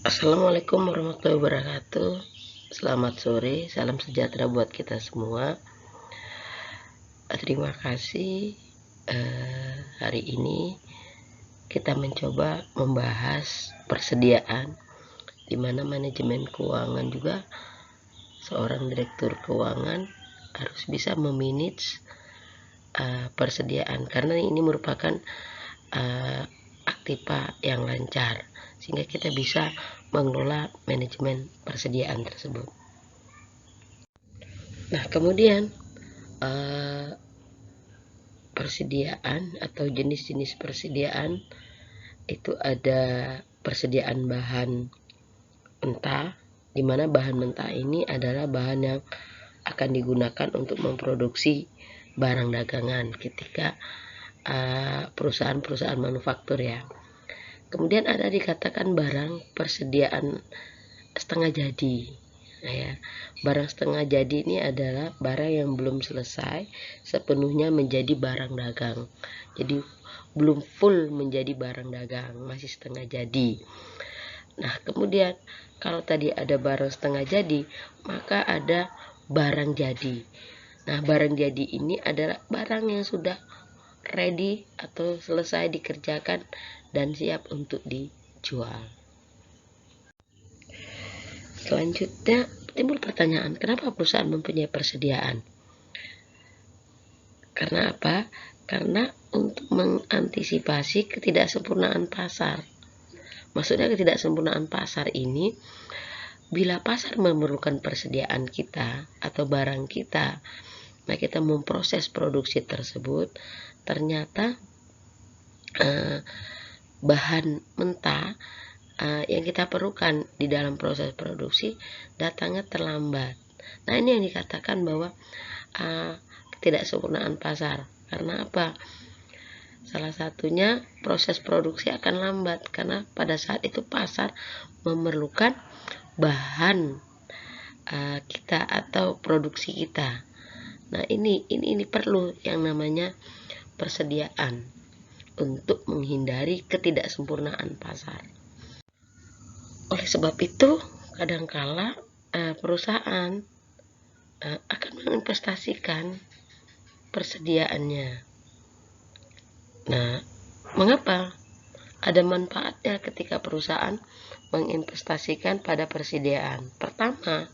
Assalamualaikum warahmatullahi wabarakatuh. Selamat sore, salam sejahtera buat kita semua. Terima kasih. Hari ini kita mencoba membahas persediaan, di mana manajemen keuangan juga seorang direktur keuangan harus bisa memanage persediaan, karena ini merupakan aktiva yang lancar, sehingga kita bisa mengelola manajemen persediaan tersebut. Nah, kemudian persediaan atau jenis-jenis persediaan itu ada persediaan bahan mentah, di mana bahan mentah ini adalah bahan yang akan digunakan untuk memproduksi barang dagangan ketika perusahaan-perusahaan manufaktur ya. Kemudian ada dikatakan barang persediaan setengah jadi. Nah ya, barang setengah jadi ini adalah barang yang belum selesai sepenuhnya menjadi barang dagang. Jadi belum full menjadi barang dagang, masih setengah jadi. Nah, kemudian kalau tadi ada barang setengah jadi, maka ada barang jadi. Nah, barang jadi ini adalah barang yang sudah ready atau selesai dikerjakan dan siap untuk dijual. Selanjutnya timbul pertanyaan, kenapa perusahaan mempunyai persediaan? Karena apa? Karena untuk mengantisipasi ketidaksempurnaan pasar. Maksudnya ketidaksempurnaan pasar ini, bila pasar memerlukan persediaan kita atau barang kita, nah kita memproses produksi tersebut, ternyata bahan mentah yang kita perlukan di dalam proses produksi datangnya terlambat. Nah, ini yang dikatakan bahwa ketidaksempurnaan pasar. Karena apa? Salah satunya proses produksi akan lambat karena pada saat itu pasar memerlukan bahan kita atau produksi kita. Nah, ini perlu yang namanya persediaan untuk menghindari ketidaksempurnaan pasar. Oleh sebab itu, kadangkala perusahaan akan menginvestasikan persediaannya. Nah, mengapa? Ada manfaatnya ketika perusahaan menginvestasikan pada persediaan. Pertama,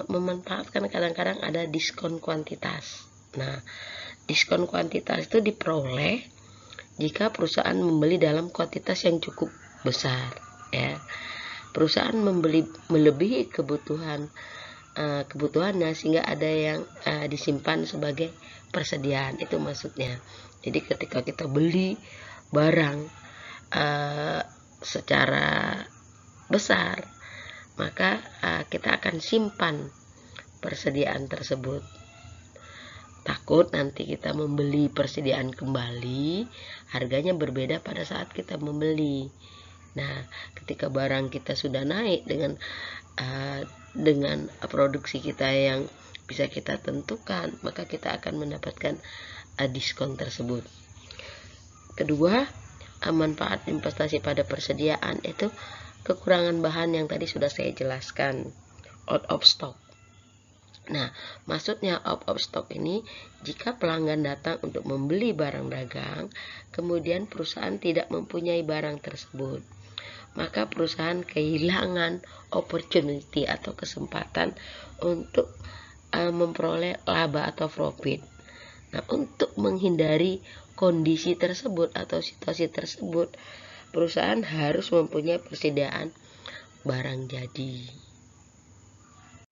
memanfaatkan kadang-kadang ada diskon kuantitas. Nah, diskon kuantitas itu diperoleh jika perusahaan membeli dalam kuantitas yang cukup besar. Ya, perusahaan membeli melebihi kebutuhannya sehingga ada yang disimpan sebagai persediaan, itu maksudnya. Jadi ketika kita beli barang secara besar, maka kita akan simpan persediaan tersebut. Takut nanti kita membeli persediaan kembali, harganya berbeda pada saat kita membeli. Nah, ketika barang kita sudah naik dengan produksi kita yang bisa kita tentukan, maka kita akan mendapatkan diskon tersebut. Kedua, manfaat investasi pada persediaan itu kekurangan bahan yang tadi sudah saya jelaskan, out of stock. Nah, maksudnya out of stock ini jika pelanggan datang untuk membeli barang dagang, kemudian perusahaan tidak mempunyai barang tersebut, maka perusahaan kehilangan opportunity atau kesempatan untuk memperoleh laba atau profit. Nah, untuk menghindari kondisi tersebut atau situasi tersebut, perusahaan harus mempunyai persediaan barang jadi.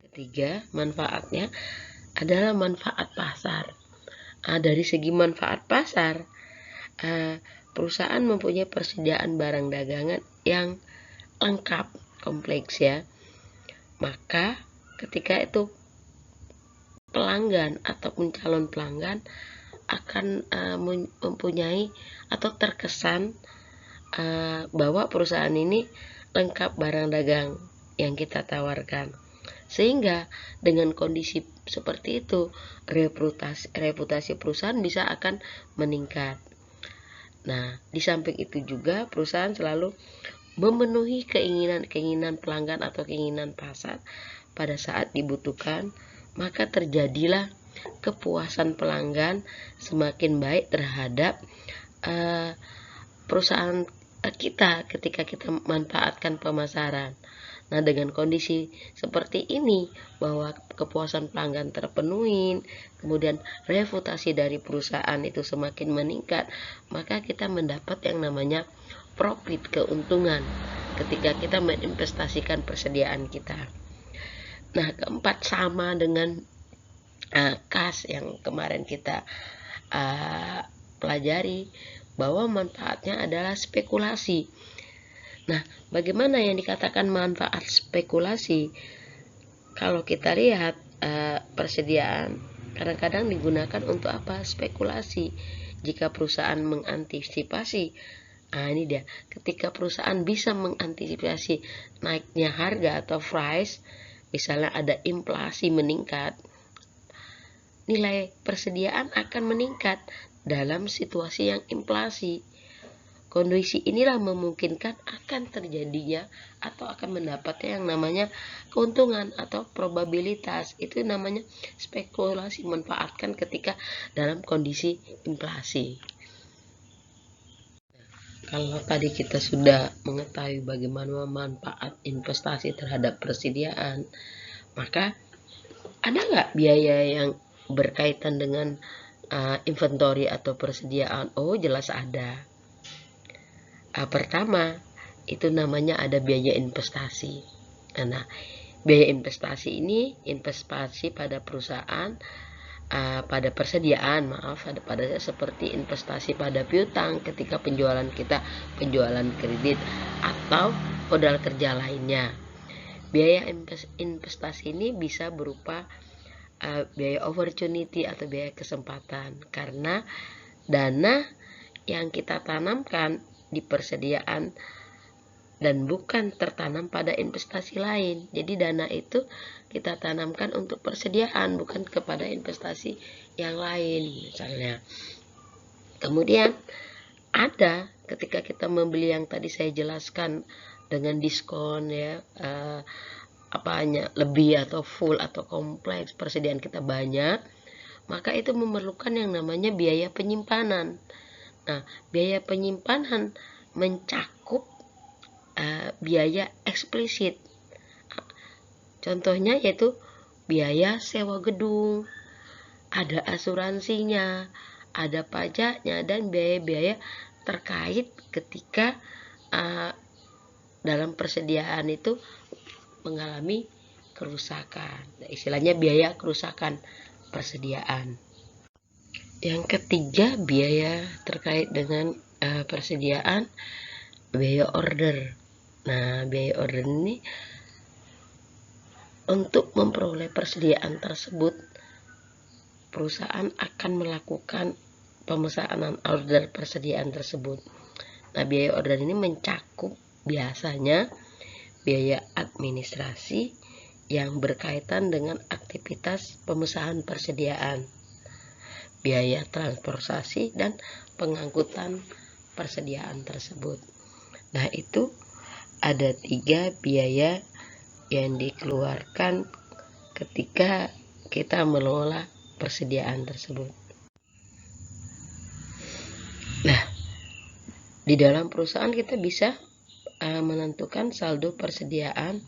Ketiga, manfaatnya adalah manfaat pasar. Dari segi manfaat pasar, perusahaan mempunyai persediaan barang dagangan yang lengkap, kompleks ya. Maka ketika itu pelanggan ataupun calon pelanggan akan mempunyai atau terkesan bahwa perusahaan ini lengkap barang dagang yang kita tawarkan. Sehingga dengan kondisi seperti itu, reputasi perusahaan bisa akan meningkat. Nah, di samping itu juga perusahaan selalu memenuhi keinginan pelanggan atau keinginan pasar pada saat dibutuhkan, maka terjadilah kepuasan pelanggan semakin baik terhadap perusahaan kita ketika kita manfaatkan pemasaran. Nah, dengan kondisi seperti ini, bahwa kepuasan pelanggan terpenuhi, kemudian reputasi dari perusahaan itu semakin meningkat, maka kita mendapat yang namanya profit, keuntungan ketika kita menginvestasikan persediaan kita. Nah, keempat, sama dengan kas yang kemarin kita pelajari, bahwa manfaatnya adalah spekulasi. Nah, bagaimana yang dikatakan manfaat spekulasi? Kalau kita lihat persediaan kadang-kadang digunakan untuk apa? Spekulasi. Jika perusahaan mengantisipasi, ini dia, ketika perusahaan bisa mengantisipasi naiknya harga atau price, misalnya ada inflasi meningkat, nilai persediaan akan meningkat dalam situasi yang inflasi. Kondisi inilah memungkinkan akan terjadinya atau akan mendapatnya yang namanya keuntungan atau probabilitas. Itu namanya spekulasi, manfaatkan ketika dalam kondisi inflasi. Kalau tadi kita sudah mengetahui bagaimana manfaat investasi terhadap persediaan, maka ada nggak biaya yang berkaitan dengan inventory atau persediaan? Oh, jelas ada. Pertama, itu namanya ada biaya investasi. Nah, biaya investasi ini investasi pada perusahaan, pada persediaan, pada seperti investasi pada piutang ketika penjualan kita, penjualan kredit atau modal kerja lainnya. Biaya investasi ini bisa berupa biaya opportunity atau biaya kesempatan, karena dana yang kita tanamkan di persediaan dan bukan tertanam pada investasi lain. Jadi dana itu kita tanamkan untuk persediaan, bukan kepada investasi yang lain misalnya. Kemudian ada ketika kita membeli yang tadi saya jelaskan dengan diskon ya, apanya lebih atau full atau kompleks, persediaan kita banyak, maka itu memerlukan yang namanya biaya penyimpanan. Nah, biaya penyimpanan mencakup biaya eksplisit. Contohnya yaitu biaya sewa gedung, ada asuransinya, ada pajaknya, dan biaya-biaya terkait ketika dalam persediaan itu mengalami kerusakan. Nah, istilahnya biaya kerusakan persediaan. Yang ketiga, biaya terkait dengan persediaan, biaya order. Nah, biaya order ini untuk memperoleh persediaan tersebut, perusahaan akan melakukan pemesanan order persediaan tersebut. Nah, biaya order ini mencakup biasanya biaya administrasi yang berkaitan dengan aktivitas pemesanan persediaan, biaya transportasi, dan pengangkutan persediaan tersebut. Nah, itu ada 3 biaya yang dikeluarkan ketika kita mengelola persediaan tersebut. Nah, di dalam perusahaan kita bisa menentukan saldo persediaan.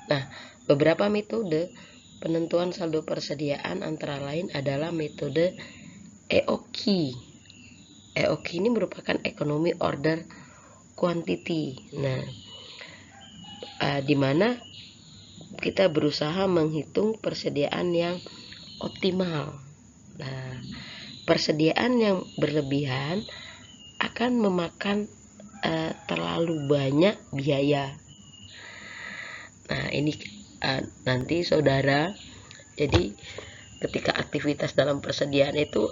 Nah, beberapa metode penentuan saldo persediaan antara lain adalah metode EOQ. EOQ ini merupakan Economic Order Quantity. Nah, di mana kita berusaha menghitung persediaan yang optimal. Nah, persediaan yang berlebihan akan memakan terlalu banyak biaya. Nah, ini nanti saudara, jadi ketika aktivitas dalam persediaan itu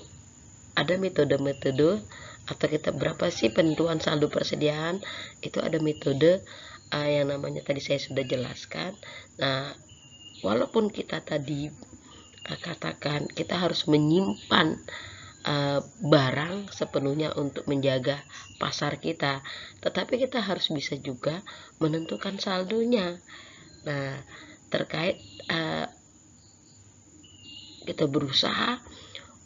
ada metode-metode, atau kita berapa sih penentuan saldo persediaan, itu ada metode yang namanya tadi saya sudah jelaskan. Nah, walaupun kita tadi katakan kita harus menyimpan barang sepenuhnya untuk menjaga pasar kita, tetapi kita harus bisa juga menentukan saldonya. Nah, terkait kita berusaha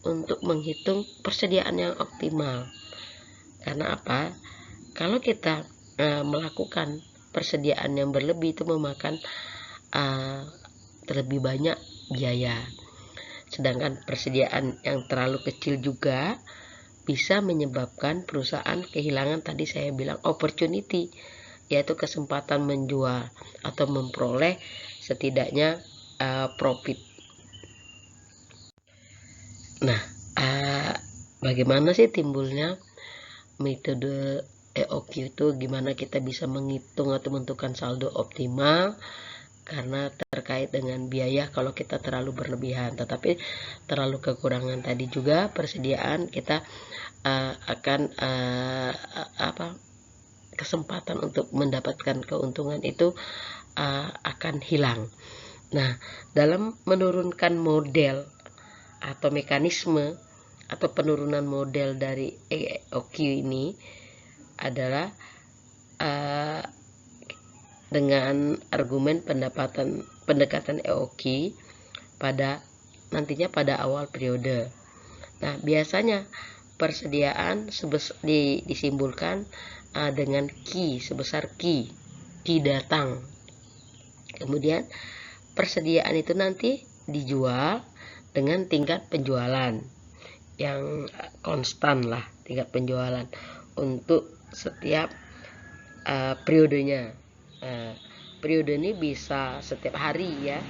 untuk menghitung persediaan yang optimal. Karena apa? Kalau kita melakukan persediaan yang berlebih, itu memakan terlebih banyak biaya. Sedangkan persediaan yang terlalu kecil juga bisa menyebabkan perusahaan kehilangan tadi saya bilang opportunity, yaitu kesempatan menjual atau memperoleh setidaknya profit. Nah, bagaimana sih timbulnya metode EOQ itu? Gimana kita bisa menghitung atau menentukan saldo optimal? Karena terkait dengan biaya kalau kita terlalu berlebihan, tetapi terlalu kekurangan tadi juga persediaan kita akan kesempatan untuk mendapatkan keuntungan itu akan hilang. Nah, dalam menurunkan model atau mekanisme atau penurunan model dari EOQ ini adalah dengan argumen pendekatan EOQ nantinya pada awal periode. Nah, biasanya persediaan disimbolkan dengan Q sebesar Q datang. Kemudian persediaan itu nanti dijual dengan tingkat penjualan yang konstan lah, tingkat penjualan untuk setiap periodenya. Periode ini bisa setiap hari ya.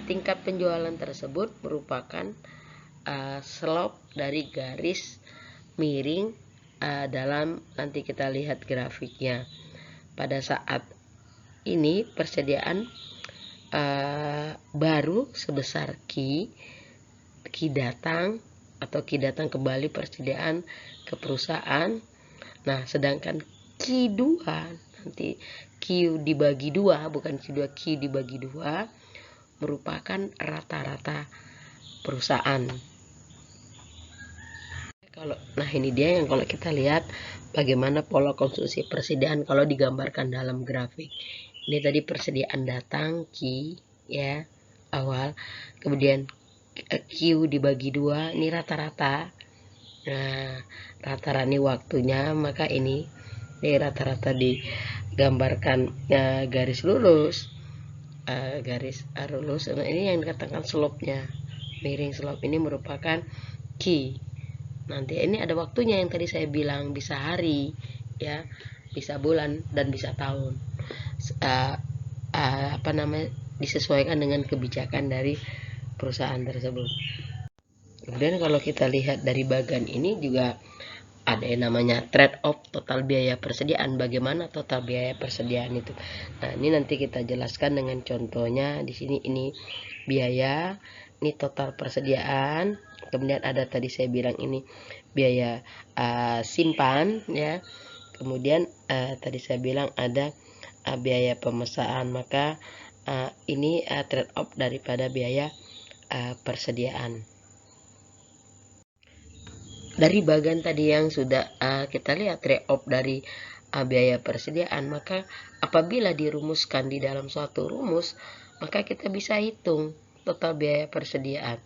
Tingkat penjualan tersebut merupakan slope dari garis miring dalam, nanti kita lihat grafiknya. Pada saat ini persediaan baru sebesar Q datang atau Q datang kembali persediaan ke perusahaan. Nah, sedangkan Q2 nanti Q dibagi 2, bukan Q2, Q dibagi 2 merupakan rata-rata perusahaan. Nah, ini dia yang kalau kita lihat bagaimana pola konsumsi persediaan kalau digambarkan dalam grafik. Ini tadi persediaan datang Q ya awal, kemudian Q dibagi 2 ini rata-rata. Nah, rata-rata ini waktunya, maka ini rata-rata digambarkan garis lurus, lurus. Nah, ini yang dikatakan slope-nya, miring slope ini merupakan Q. Nanti ini ada waktunya yang tadi saya bilang, bisa hari ya, bisa bulan dan bisa tahun. Disesuaikan dengan kebijakan dari perusahaan tersebut. Kemudian kalau kita lihat dari bagian ini juga ada yang namanya trade off total biaya persediaan. Bagaimana total biaya persediaan itu? Nah, ini nanti kita jelaskan dengan contohnya. Di sini ini biaya, ini total persediaan. Kemudian ada tadi saya bilang ini biaya simpan ya. Kemudian tadi saya bilang ada biaya pemesanan. Maka ini trade off daripada biaya persediaan. Dari bagian tadi yang sudah kita lihat trade off dari biaya persediaan, maka apabila dirumuskan di dalam suatu rumus, maka kita bisa hitung total biaya persediaan.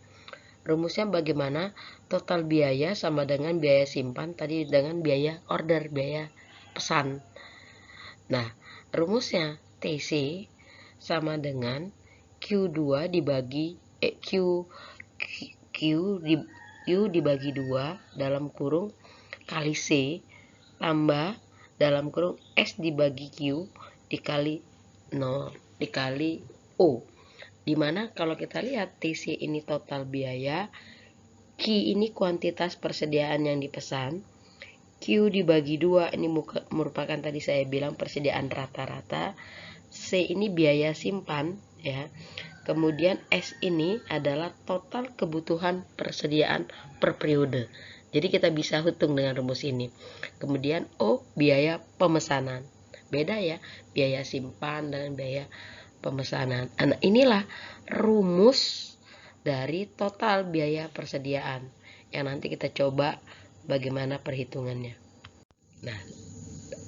Rumusnya bagaimana? Total biaya sama dengan biaya simpan tadi dengan biaya order, biaya pesan. Nah, rumusnya TC sama dengan Q2 dibagi Q dibagi 2 dalam kurung kali C tambah dalam kurung S dibagi Q dikali 0 dikali O. Dimana kalau kita lihat TC ini total biaya, Q ini kuantitas persediaan yang dipesan, Q dibagi 2 ini merupakan tadi saya bilang persediaan rata-rata, C ini biaya simpan ya. Kemudian S ini adalah total kebutuhan persediaan per periode. Jadi kita bisa hitung dengan rumus ini. Kemudian O biaya pemesanan. Beda ya, biaya simpan dan biaya pemesanan. Nah, inilah rumus dari total biaya persediaan. yang nanti kita coba bagaimana perhitungannya. Nah,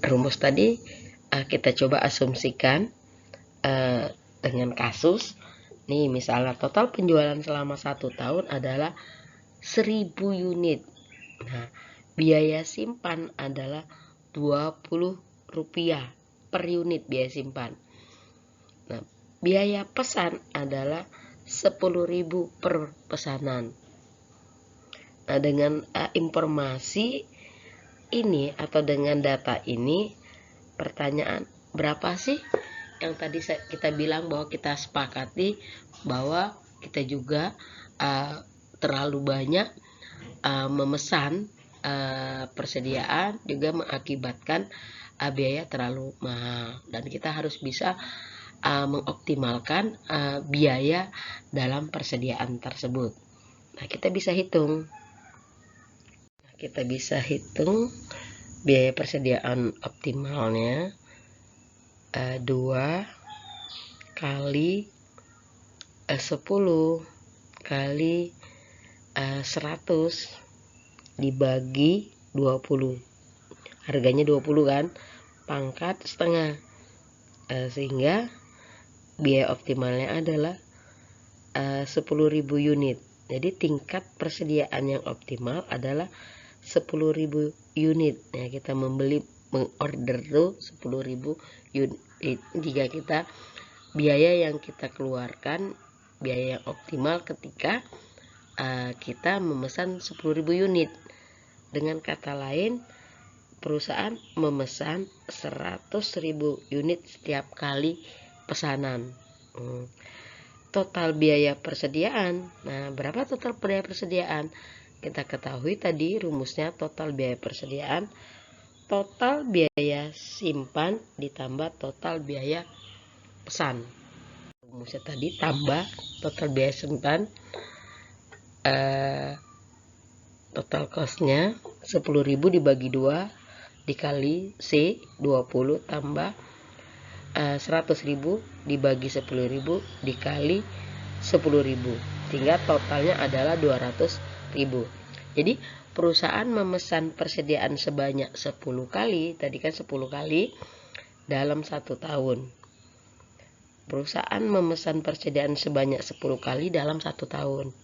rumus tadi kita coba asumsikan dengan kasus. Nih, misalnya total penjualan selama 1 tahun adalah 1000 unit. Nah, biaya simpan adalah Rp20 per unit biaya simpan. Nah, biaya pesan adalah 10.000 per pesanan. Nah, dengan informasi ini atau dengan data ini, pertanyaan, berapa sih yang tadi kita bilang bahwa kita sepakati bahwa kita juga terlalu banyak memesan persediaan juga mengakibatkan biaya terlalu mahal, dan kita harus bisa mengoptimalkan biaya dalam persediaan tersebut. Nah, kita bisa hitung biaya persediaan optimalnya 2 kali 10 kali 100 dibagi 20. Harganya 20 kan, pangkat setengah, sehingga biaya optimalnya adalah 10.000 unit. Jadi tingkat persediaan yang optimal adalah 10.000 unit. Ya, kita mengorder tuh 10.000 unit. Jika kita biaya yang kita keluarkan, biaya yang optimal ketika kita memesan 10.000 unit. Dengan kata lain, perusahaan memesan 100.000 unit setiap kali pesanan. Total biaya persediaan. Nah, berapa total biaya persediaan? Kita ketahui tadi rumusnya total biaya persediaan, total biaya simpan ditambah total biaya pesan. Rumusnya tadi tambah total biaya simpan, total costnya 10.000 dibagi 2 dikali C 20 tambah 100.000 dibagi 10.000 dikali 10.000, sehingga totalnya adalah 200.000. Jadi perusahaan memesan persediaan sebanyak 10 kali, tadi kan 10 kali dalam 1 tahun. Perusahaan memesan persediaan sebanyak 10 kali dalam 1 tahun.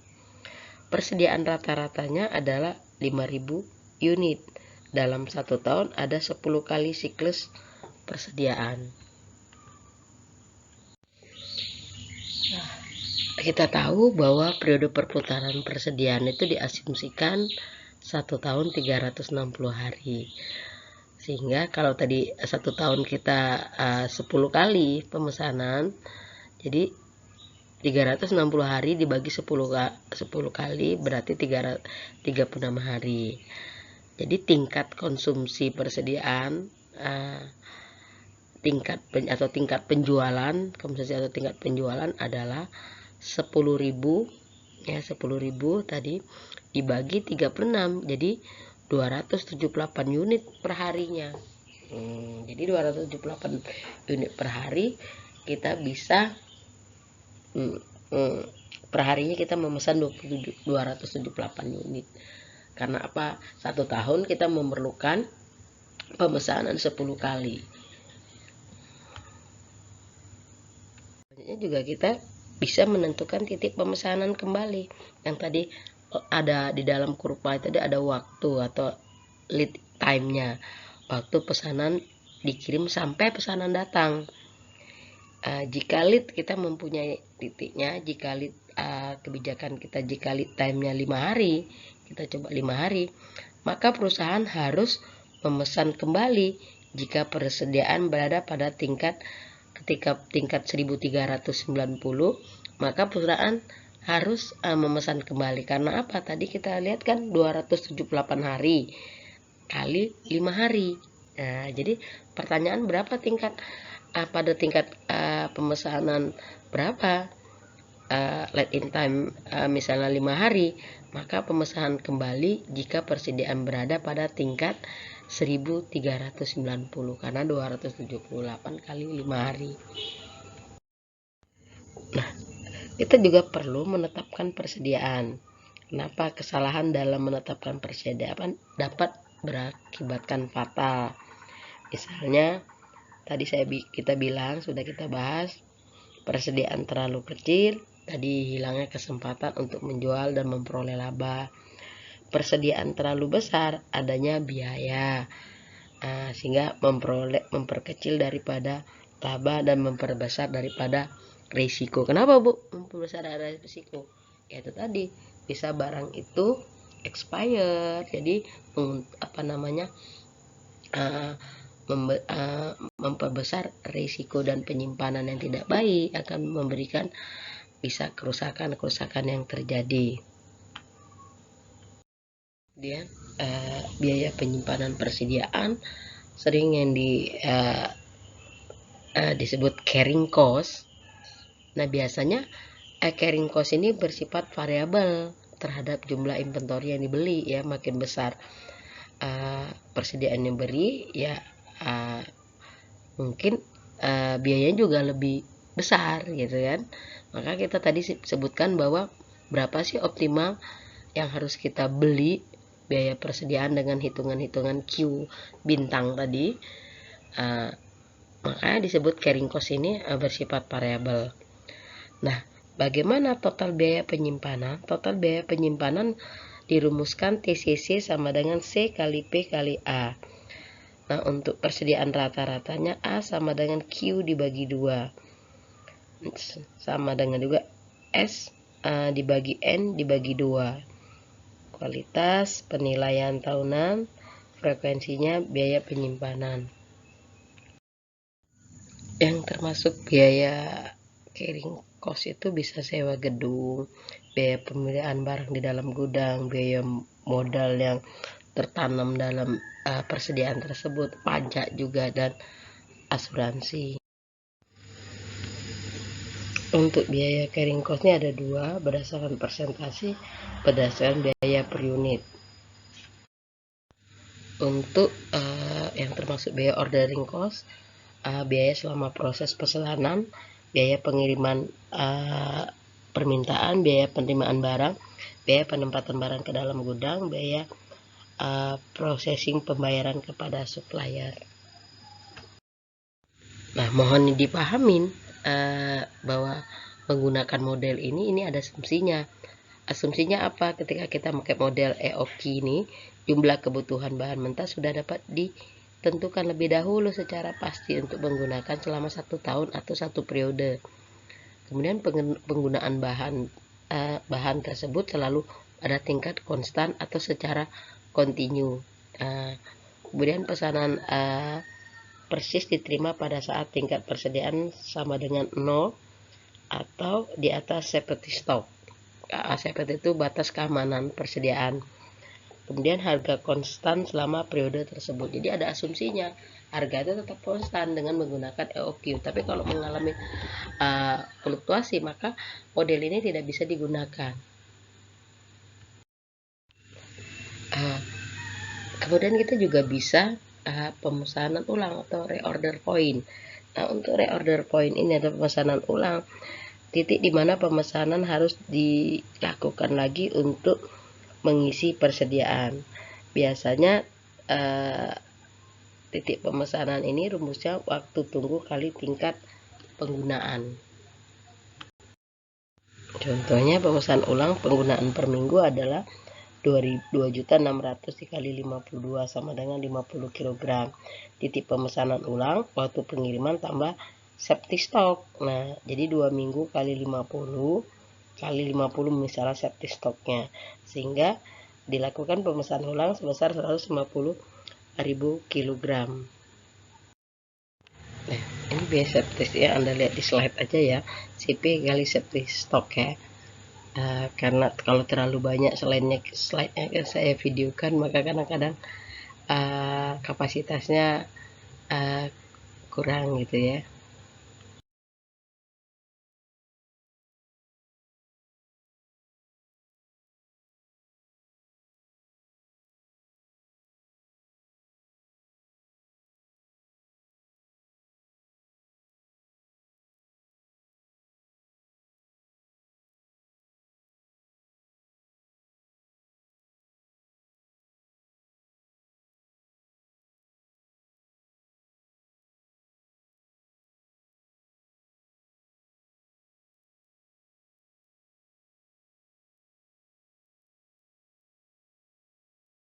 Persediaan rata-ratanya adalah 5.000 unit. Dalam 1 tahun ada 10 kali siklus persediaan. Kita tahu bahwa periode perputaran persediaan itu diasumsikan 1 tahun 360 hari. Sehingga kalau tadi 1 tahun kita 10 kali pemesanan, jadi 360 hari dibagi 10 kali berarti 36 hari. Jadi tingkat konsumsi persediaan, tingkat penjualan, konsumsi atau tingkat penjualan adalah 10.000 ya, 10.000 tadi dibagi 36, jadi 278 unit per harinya. Jadi 278 unit per hari kita bisa per harinya kita memesan 278 unit. Karena apa? 1 tahun kita memerlukan pemesanan 10 kali. Selanjutnya juga kita bisa menentukan titik pemesanan kembali. Yang tadi ada di dalam kurva tadi ada waktu atau lead time-nya. Waktu pesanan dikirim sampai pesanan datang. Jika lead kita mempunyai titiknya, jika lead kebijakan kita, jika lead time-nya 5 hari, kita coba 5 hari, maka perusahaan harus memesan kembali jika persediaan berada pada tingkat 1390, maka perusahaan harus memesan kembali. Karena apa? Tadi kita lihat kan 278 hari kali 5 hari. Nah, jadi pertanyaan berapa pada tingkat pemesanan berapa lead in time misalnya 5 hari, maka pemesanan kembali jika persediaan berada pada tingkat 1390 karena 278 kali 5 hari. Nah, kita juga perlu menetapkan persediaan. Kenapa? Kesalahan dalam menetapkan persediaan dapat berakibatkan fatal. Misalnya tadi kita bilang, sudah kita bahas, persediaan terlalu kecil, tadi hilangnya kesempatan untuk menjual dan memperoleh laba. Persediaan terlalu besar, adanya biaya, sehingga memperkecil daripada laba dan memperbesar daripada risiko. Kenapa, Bu? Memperbesar dari risiko? Ya itu tadi, bisa barang itu expire, jadi memperbesar risiko dan penyimpanan yang tidak baik, akan memberikan bisa kerusakan yang terjadi. Kemudian biaya penyimpanan persediaan sering yang disebut carrying cost. Nah, biasanya carrying cost ini bersifat variabel terhadap jumlah inventory yang dibeli, ya. Makin besar persediaan yang beri, ya mungkin biayanya juga lebih besar, gitu kan. Maka kita tadi sebutkan bahwa berapa sih optimal yang harus kita beli biaya persediaan dengan hitungan-hitungan Q bintang tadi. Makanya disebut carrying cost ini bersifat variabel. Nah, bagaimana total biaya penyimpanan? Total biaya penyimpanan dirumuskan TCC sama dengan C kali P kali A. Nah, untuk persediaan rata-ratanya A sama dengan Q dibagi 2. Sama dengan juga S dibagi N dibagi 2. Kualitas, penilaian tahunan, frekuensinya, biaya penyimpanan. Yang termasuk biaya carrying cost itu bisa sewa gedung, biaya pemeliharaan barang di dalam gudang, biaya modal yang tertanam dalam persediaan tersebut, pajak juga, dan asuransi. Untuk biaya carrying cost-nya ada 2, berdasarkan persentase, berdasarkan biaya per unit. Untuk yang termasuk biaya ordering cost, biaya selama proses pesanan, biaya pengiriman permintaan, biaya penerimaan barang, biaya penempatan barang ke dalam gudang, biaya processing pembayaran kepada supplier. Nah, mohon dipahamin bahwa menggunakan model ini ada asumsinya. Asumsinya apa? Ketika kita pakai model EOQ ini, jumlah kebutuhan bahan mentah sudah dapat ditentukan lebih dahulu secara pasti untuk menggunakan selama 1 tahun atau 1 periode. Kemudian penggunaan bahan tersebut selalu pada tingkat konstan atau secara kontinu. Kemudian pesanan persis diterima pada saat tingkat persediaan sama dengan 0 atau di atas safety stock. Safety itu batas keamanan persediaan. Kemudian harga konstan selama periode tersebut. Jadi ada asumsinya, harga itu tetap konstan dengan menggunakan EOQ. Tapi kalau mengalami fluktuasi, maka model ini tidak bisa digunakan. Kemudian kita juga bisa pemesanan ulang atau reorder point. Nah, untuk reorder point ini ada pemesanan ulang, titik di mana pemesanan harus dilakukan lagi untuk mengisi persediaan. Biasanya titik pemesanan ini rumusnya waktu tunggu kali tingkat penggunaan. Contohnya pemesanan ulang penggunaan per minggu adalah 2.600 dikali 52 sama dengan 50 kg. Titik pemesanan ulang waktu pengiriman tambah safety stock. Nah, jadi 2 minggu kali 50 kali 50 misalnya safety stocknya, sehingga dilakukan pemesanan ulang sebesar 150.000 kg. Nah, ini biaya safety ya, Anda lihat di slide aja ya, CP kali safety stock ya. Karena kalau terlalu banyak slide-nya saya videokan, maka kadang-kadang kapasitasnya kurang gitu ya.